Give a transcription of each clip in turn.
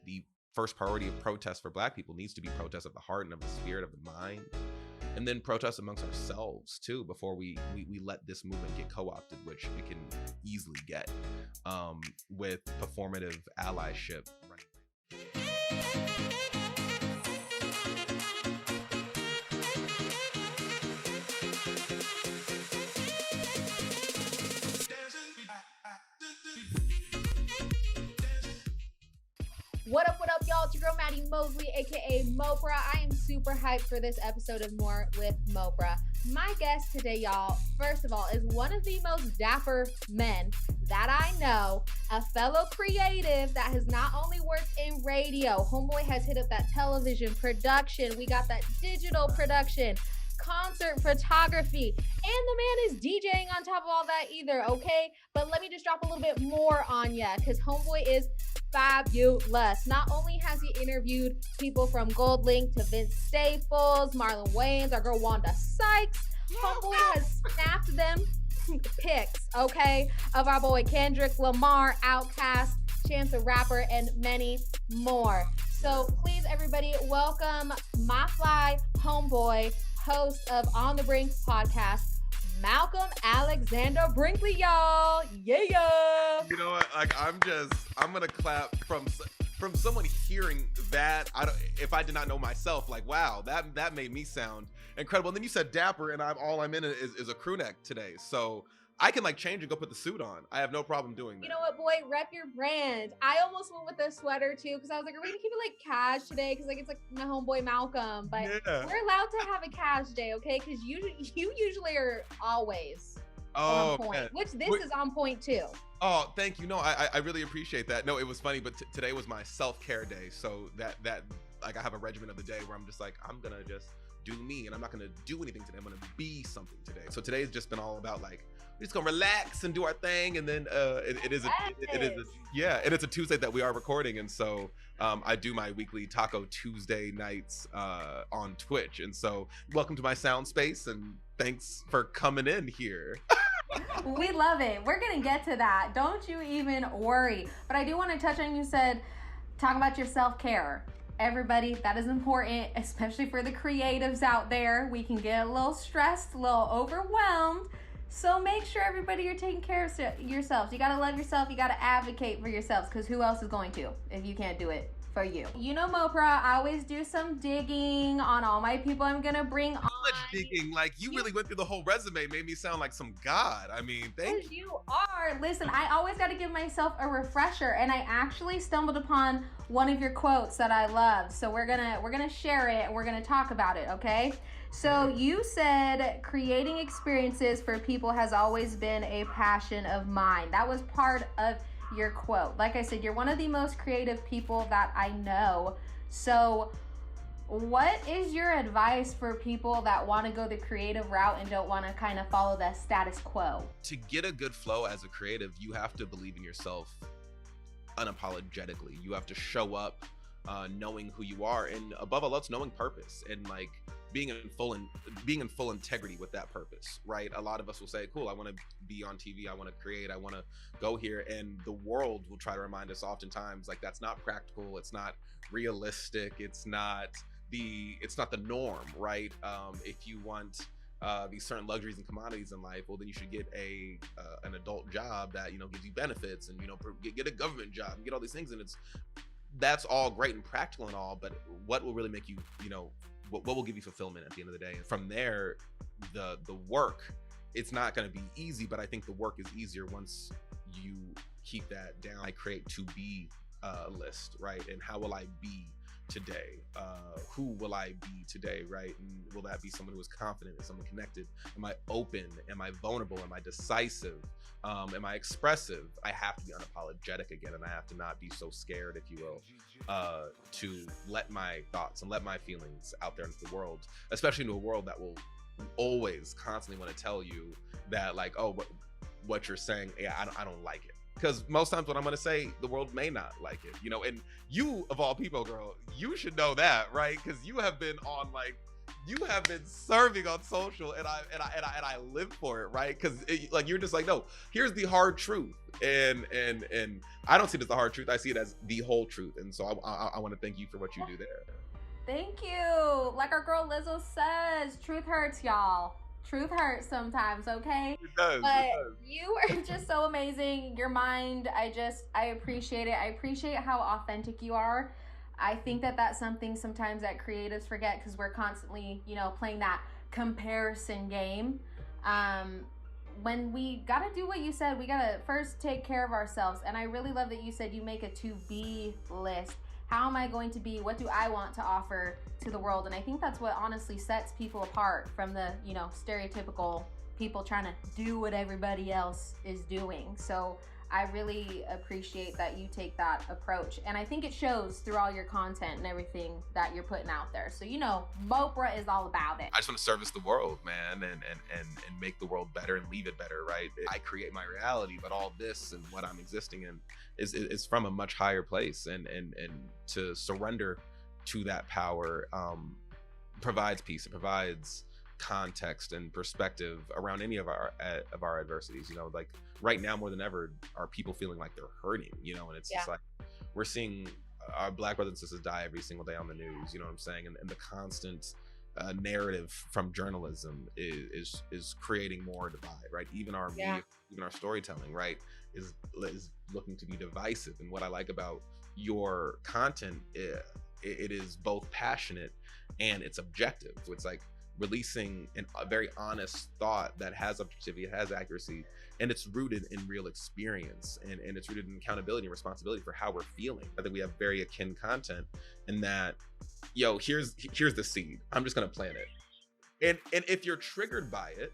the first priority of protest for Black people needs to be protest of the heart and of the spirit, of the mind, and then protest amongst ourselves too, before we let this movement get co-opted, which it can easily get with performative allyship. What up, y'all? It's your girl, Maddie Mosley, aka Moprah. I am super hyped for this episode of More with Moprah. My guest today, y'all, first of all, is one of the most dapper men that I know, a fellow creative that has not only worked in radio, homeboy has hit up that television production, we got that digital production, concert photography, and the man is DJing on top of all that either, okay? But let me just drop a little bit more on ya, because homeboy is fabulous. Not only has he interviewed people from Gold Link to Vince Staples, Marlon Wayans, our girl Wanda Sykes, homeboy has snapped them pics, okay, of our boy Kendrick Lamar, Outkast, Chance the Rapper, and many more. So please, everybody, welcome my fly homeboy, host of On the Brink podcast, Malcolm Alexander Brinkley, y'all. Yeah. You know what? Like, I'm gonna clap from someone hearing that. If I did not know myself, like, wow, that made me sound incredible. And then you said dapper, and all I'm in is a crew neck today, so I can like change and go put the suit on. I have no problem doing that. You know what, boy? Rep your brand. I almost went with a sweater too, because I was like, are we gonna keep it like cash today? Because like it's like my homeboy Malcolm, but yeah, we're allowed to have a cash day, okay? Because you usually are always on point, man. Which this is on point too. Oh, thank you. No, I really appreciate that. No, it was funny, but today was my self-care day, so that like I have a regimen of the day where I'm just like, I'm gonna just do me, and I'm not gonna do anything today. I'm gonna be something today. So today's just been all about like, we're just gonna relax and do our thing, and then it's a Tuesday that we are recording, and so I do my weekly Taco Tuesday nights on Twitch, and so welcome to my sound space, and thanks for coming in here. We love it. We're gonna get to that. Don't you even worry. But I do want to touch on, you said, talk about your self-care. Everybody, that is important, especially for the creatives out there. We can get a little stressed, a little overwhelmed. So make sure, everybody, you're taking care of yourselves. You gotta love yourself. You gotta advocate for yourselves, because who else is going to if you can't do it for you? You know, Moprah, I always do some digging on all my people I'm gonna bring on. How much digging? Like, you really went through the whole resume, made me sound like some god. I mean, thank you. You are. Listen, I always got to give myself a refresher, and I actually stumbled upon one of your quotes that I love. So we're gonna share it, and we're gonna talk about it, okay? So you said creating experiences for people has always been a passion of mine. That was part of your quote. Like I said, you're one of the most creative people that I know. So what is your advice for people that want to go the creative route and don't want to kind of follow the status quo? To get a good flow as a creative, you have to believe in yourself unapologetically. You have to show up knowing who you are, and above all else, knowing purpose, and like being in full integrity with that purpose, right? A lot of us will say, cool, I want to be on TV, I want to create, I want to go here, and the world will try to remind us oftentimes like that's not practical, it's not realistic, it's not the norm, right? If you want these certain luxuries and commodities in life, well, then you should get an adult job that, you know, gives you benefits, and, you know, get a government job and get all these things, and that's all great and practical and all, but what will really make you, you know, what will give you fulfillment at the end of the day? And from there, the work, it's not going to be easy, but I think the work is easier once you keep that down. I create to be list, right? And how will I be today? Who will I be today, right? And will that be someone who is confident? Is someone connected? Am I open? Am I vulnerable? Am I decisive? Am I expressive? I have to be unapologetic again, and I have to not be so scared, if you will, to let my thoughts and let my feelings out there into the world, especially into a world that will always constantly want to tell you that, like, oh, what you're saying, yeah, I don't like it. Because most times what I'm going to say, the world may not like it, you know, and you, of all people, girl, you should know that, right? Because you have been on like you have been serving on social, and I live for it, right? Because like you're just like, no, here's the hard truth, and I don't see it as the hard truth. I see it as the whole truth, and so I want to thank you for what you do there. Thank you. Like our girl Lizzo says, truth hurts, y'all. Truth hurts sometimes, okay? It does. But you are just so amazing. Your mind, I appreciate it. I appreciate how authentic you are. I think that that's something sometimes that creatives forget because we're constantly, playing that comparison game. When we got to do what you said, we got to first take care of ourselves. And I really love that you said you make a to-be list. How am I going to be? What do I want to offer to the world? And I think that's what honestly sets people apart from the, stereotypical people trying to do what everybody else is doing. So I really appreciate that you take that approach. And I think it shows through all your content and everything that you're putting out there. So, Moprah is all about it. I just want to service the world, man, and make the world better and leave it better, right? I create my reality, but all this and what I'm existing in is from a much higher place. And to surrender to that power provides peace. It provides context and perspective around any of our adversities. Like right now more than ever are people feeling like they're hurting, and it's just like we're seeing our Black brothers and sisters die every single day on the news, you know what I'm saying, and the constant narrative from journalism is creating more divide, right? Even our media, even our storytelling, right, is looking to be divisive. And what I like about your content, it is both passionate and it's objective. It's like releasing a very honest thought that has objectivity, it has accuracy, and it's rooted in real experience, and it's rooted in accountability and responsibility for how we're feeling. I think we have very akin content in that, here's the seed. I'm just gonna plant it. And if you're triggered by it,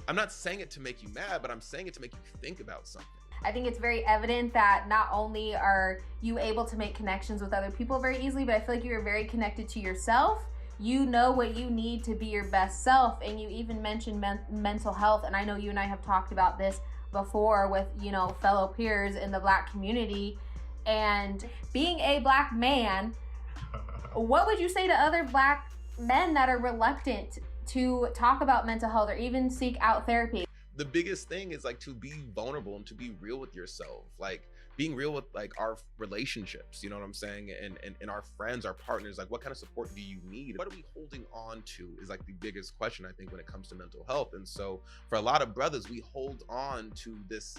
I'm not saying it to make you mad, but I'm saying it to make you think about something. I think it's very evident that not only are you able to make connections with other people very easily, but I feel like you're very connected to yourself. You know what you need to be your best self. And you even mentioned mental health. And I know you and I have talked about this before with, fellow peers in the Black community. And being a Black man, what would you say to other Black men that are reluctant to talk about mental health or even seek out therapy? The biggest thing is like to be vulnerable and to be real with yourself. Like being real with like our relationships, you know what I'm saying? And our friends, our partners, like what kind of support do you need? What are we holding on to is like the biggest question, I think, when it comes to mental health. And so for a lot of brothers, we hold on to this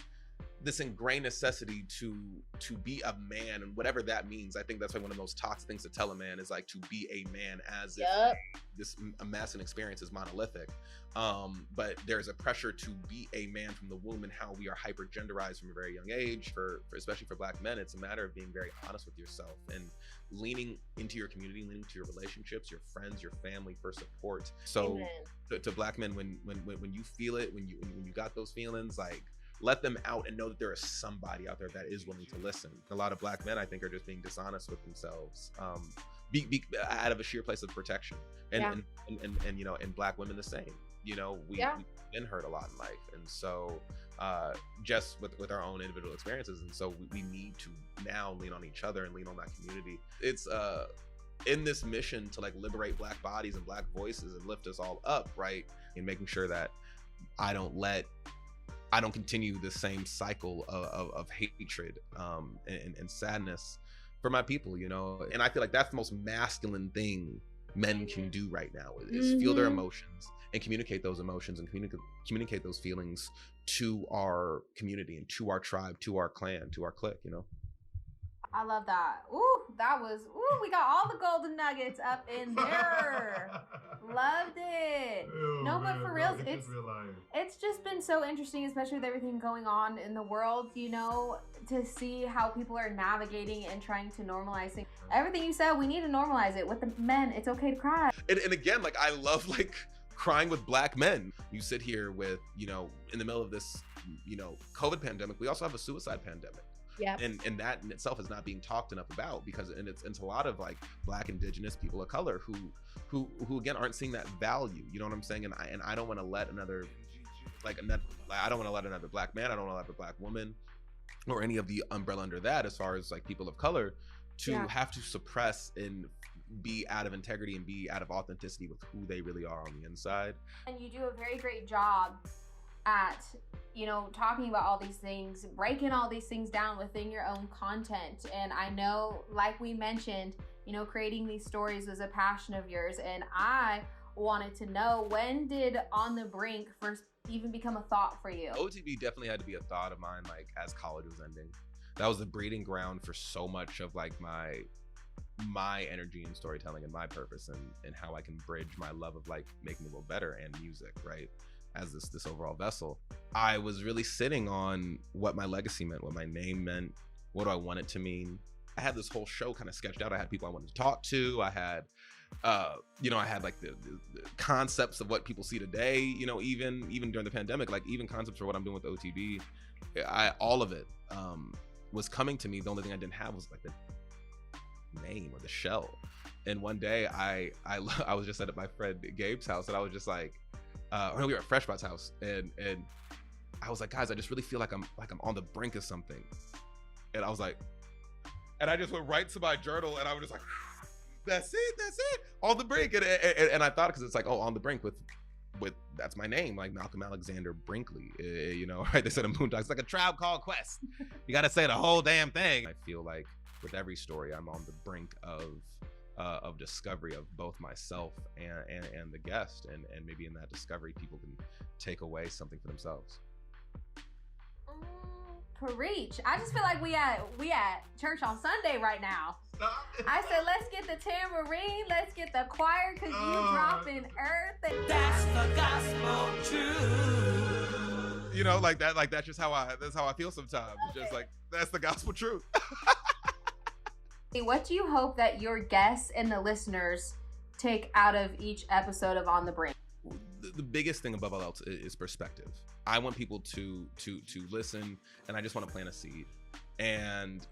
ingrained necessity to be a man, and whatever that means. I think that's why one of the most toxic things to tell a man is like to be a man, as if this masculine experience is monolithic. But there's a pressure to be a man from the womb, and how we are hyper genderized from a very young age. For especially for Black men, it's a matter of being very honest with yourself and leaning into your community, leaning to your relationships, your friends, your family for support. So to Black men, when you feel it, when you got those feelings, like let them out and know that there is somebody out there that is willing to listen. A lot of Black men, I think, are just being dishonest with themselves, out of a sheer place of protection. And Black women the same. We've been hurt a lot in life, and so just with our own individual experiences, and so we need to now lean on each other and lean on that community. It's in this mission to like liberate Black bodies and Black voices and lift us all up, right? And making sure that I don't continue the same cycle of hatred and sadness for my people, and I feel like that's the most masculine thing men can do right now is feel their emotions and communicate those emotions and communicate those feelings to our community and to our tribe, to our clan, to our clique, I love that. We got all the golden nuggets up in there. Loved it. But for real, it's just been so interesting, especially with everything going on in the world, to see how people are navigating and trying to normalize things. Everything you said, we need to normalize it. With the men, it's okay to cry. And again, like I love like crying with Black men. You sit here with, in the middle of this, COVID pandemic, we also have a suicide pandemic. Yeah. And that in itself is not being talked enough about, because it's a lot of like Black, Indigenous people of color who again aren't seeing that value. You know what I'm saying? And I don't want to let another Black man, I don't want to let another Black woman, or any of the umbrella under that, as far as like people of color, to have to suppress and be out of integrity and be out of authenticity with who they really are on the inside. And you do a very great job at, you know, talking about all these things, breaking all these things down within your own content. And I know, like we mentioned, you know, creating these stories was a passion of yours. And I wanted to know, when did On the Brink first even become a thought for you? OTB definitely had to be a thought of mine, like as college was ending. That was the breeding ground for so much of like my energy and storytelling and my purpose, and how I can bridge my love of like making the world better and music, right, as this overall vessel. I was really sitting on what my legacy meant, what my name meant, what do I want it to mean. I had this whole show kind of sketched out. I had people I wanted to talk to. I had you know, I had like the concepts of what people see today, you know, even during the pandemic, like even concepts for what I'm doing with OTB. All of it was coming to me. The only thing I didn't have was like the name or the shell. And one day I was just at my friend Gabe's house, and I was just like, or no, we were at Freshbot's house, and I was like, guys, I just really feel like I'm on the brink of something. And I was like, and I just went right to my journal, and I was just like, that's it, On the Brink. And I thought, because it's like, oh, On the Brink with that's my name, like Malcolm Alexander Brinkley, you know, right? They said a Moondog. It's like a Tribe Called Quest. You got to say the whole damn thing. I feel like with every story, I'm on the brink of discovery of both myself and the guest, and maybe in that discovery, people can take away something for themselves. Preach. I just feel like we at church on Sunday right now. I said, let's get the tambourine, let's get the choir, because you dropping earth. That's the gospel truth. You know, like that. Like that's how I feel sometimes. It's just like, that's the gospel truth. What do you hope that your guests and the listeners take out of each episode of On the Brink? The biggest thing above all else is perspective. I want people to listen, and I just want to plant a seed. And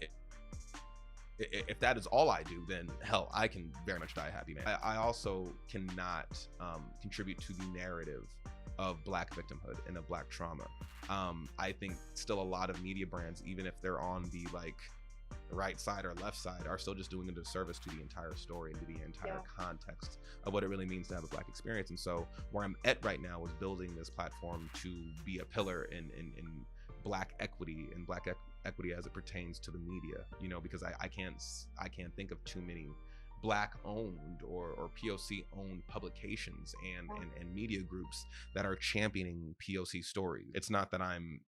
if that is all I do, then hell, I can very much die a happy man. I also cannot contribute to the narrative of Black victimhood and of Black trauma. I think still a lot of media brands, even if they're on the like right side or left side, are still just doing a disservice to the entire story and to the entire context of what it really means to have a Black experience. And so where I'm at right now is building this platform to be a pillar in Black equity and Black equity as it pertains to the media, you know, because I can't think of too many Black owned or POC owned publications and media groups that are championing POC stories. It's not that I'm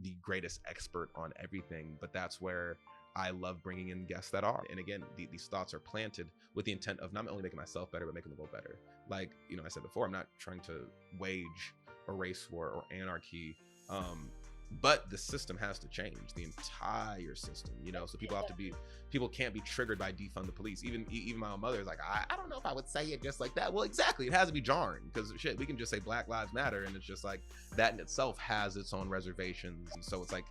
the greatest expert on everything, but that's where I love bringing in guests that are. And again, these thoughts are planted with the intent of not only making myself better, but making the world better. Like, you know, I said before, I'm not trying to wage a race war or anarchy. But the system has to change, the entire system, you know, so people can't be triggered by defund the police. Even my own mother is like, I don't know if I would say it just like that. Well, exactly. It has to be jarring, because shit, we can just say Black Lives Matter, and it's just like that in itself has its own reservations. And so it's like,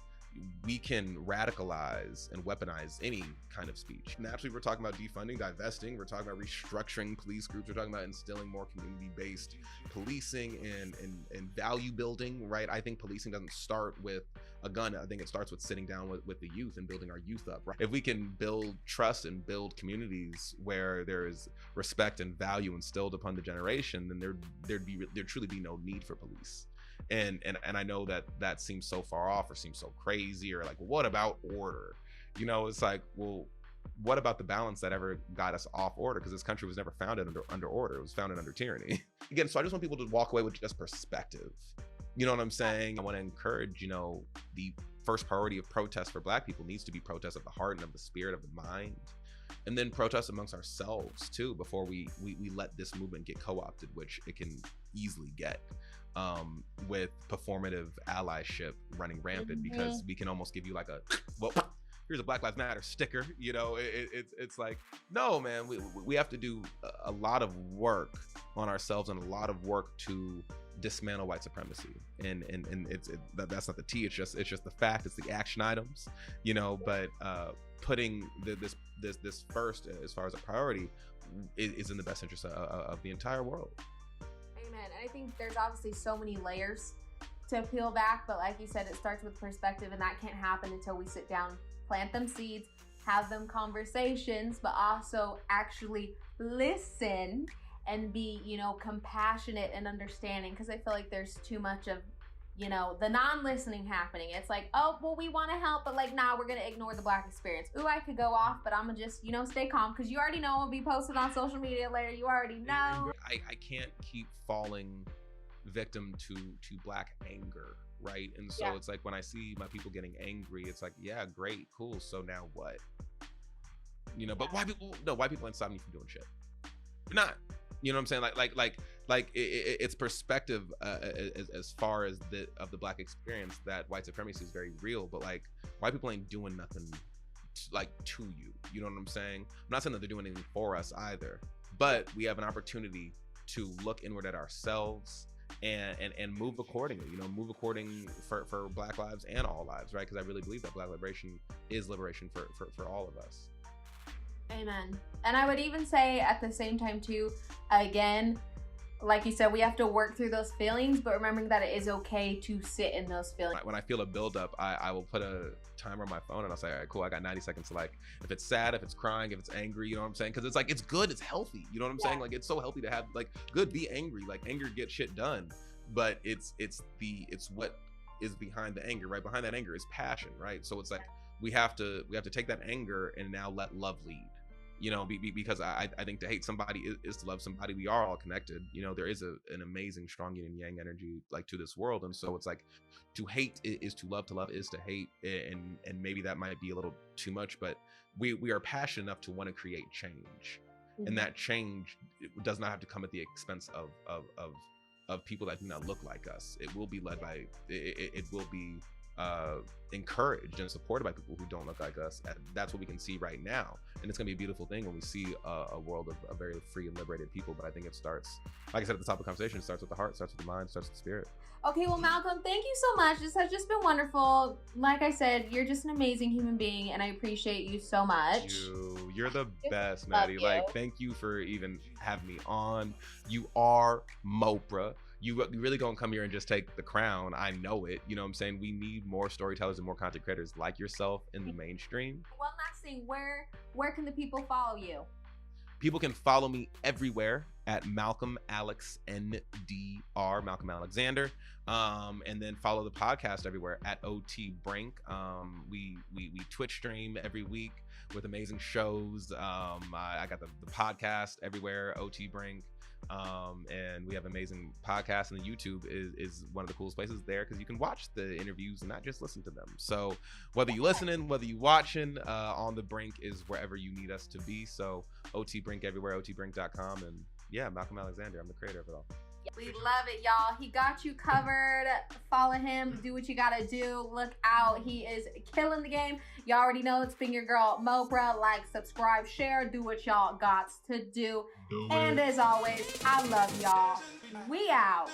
we can radicalize and weaponize any kind of speech. Naturally, we're talking about defunding, divesting, we're talking about restructuring police groups, we're talking about instilling more community-based policing and value building, right? I think policing doesn't start with a gun. I think it starts with sitting down with the youth and building our youth up, right? If we can build trust and build communities where there is respect and value instilled upon the generation, then there'd truly be no need for police. And I know that seems so far off, or seems so crazy, or like, what about order? You know, it's like, well, what about the balance that ever got us off order? Because this country was never founded under order. It was founded under tyranny. Again, so I just want people to walk away with just perspective. You know what I'm saying? I want to encourage, you know, the first priority of protest for Black people needs to be protest of the heart and of the spirit, of the mind. And then protest amongst ourselves too, before we let this movement get co-opted, which it can easily get. With performative allyship running rampant, because we can almost give you like a, well, here's a Black Lives Matter sticker, you know. It's like, no, man, we have to do a lot of work on ourselves, and a lot of work to dismantle white supremacy. And that's not the tea, it's just the fact, it's the action items, you know. But putting this first as far as a priority is in the best interest of the entire world. And I think there's obviously so many layers to peel back, but like you said, it starts with perspective, and that can't happen until we sit down, plant them seeds, have them conversations, but also actually listen and be, you know, compassionate and understanding. Because I feel like there's too much of, you know, the non-listening happening. It's like, oh, well, we want to help, but like, nah, we're going to ignore the Black experience. Ooh, I could go off, but I'm going to just, you know, stay calm because you already know I'll be posted on social media later. You already know. I can't keep falling victim to Black anger, right? And so it's like when I see my people getting angry, it's like, yeah, great, cool. So now what? You know, but white people ain't stopping you from doing shit. They're not. You know what I'm saying? Like it's perspective as far as the Black experience that white supremacy is very real, but like white people ain't doing nothing to you. You know what I'm saying? I'm not saying that they're doing anything for us either, but we have an opportunity to look inward at ourselves and move accordingly. You know, move according for Black lives and all lives, right? Because I really believe that Black liberation is liberation for all of us. Amen. And I would even say at the same time too, again, like you said, we have to work through those feelings, but remembering that it is okay to sit in those feelings. When I feel a buildup, I will put a timer on my phone and I'll say, all right, cool, I got 90 seconds to, like, if it's sad, if it's crying, if it's angry, you know what I'm saying? Because it's like, it's good, it's healthy, you know what I'm saying? Like, it's so healthy to have, like, good, be angry, like, anger get shit done, but it's what is behind the anger, right? Behind that anger is passion, right? So it's like, we have to take that anger and now let love lead. You know, because I think to hate somebody is to love somebody. We are all connected. You know, there is an amazing strong yin and yang energy like to this world. And so it's like to hate is to love is to hate. And maybe that might be a little too much, but we are passionate enough to want to create change. Mm-hmm. And that change does not have to come at the expense of people that do not look like us. It will be led by, it will be encouraged and supported by people who don't look like us. And that's what we can see right now, and it's gonna be a beautiful thing when we see a world of very free and liberated people. But I think it starts, like I said at the top of the conversation, it starts with the heart, starts with the mind, starts with the spirit. Okay, well, Malcolm, thank you so much. This has just been wonderful. Like I said, you're just an amazing human being, and I appreciate you so much. You're the best, Maddie. Like, thank you for even having me on. You are Moprah. You really gonna come here and just take the crown. I know it. You know what I'm saying? We need more storytellers and more content creators like yourself in the mainstream. One last thing, where can the people follow you? People can follow me everywhere at Malcolm Alex NDR, Malcolm Alexander. And then follow the podcast everywhere at OnTheBrink. We Twitch stream every week with amazing shows. I got the podcast everywhere, OnTheBrink. And we have amazing podcasts, and the YouTube is one of the coolest places there because you can watch the interviews and not just listen to them. So whether you listening, whether you watching, On The Brink is wherever you need us to be. So OnTheBrink everywhere, OnTheBrink.com. And yeah, Malcolm Alexander, I'm the creator of it all. We love it, y'all. He got you covered. Follow him. Do what you gotta do. Look out. He is killing the game. Y'all already know it's been your girl, Moprah. Like, subscribe, share. Do what y'all got to do. And as always, I love y'all. We out.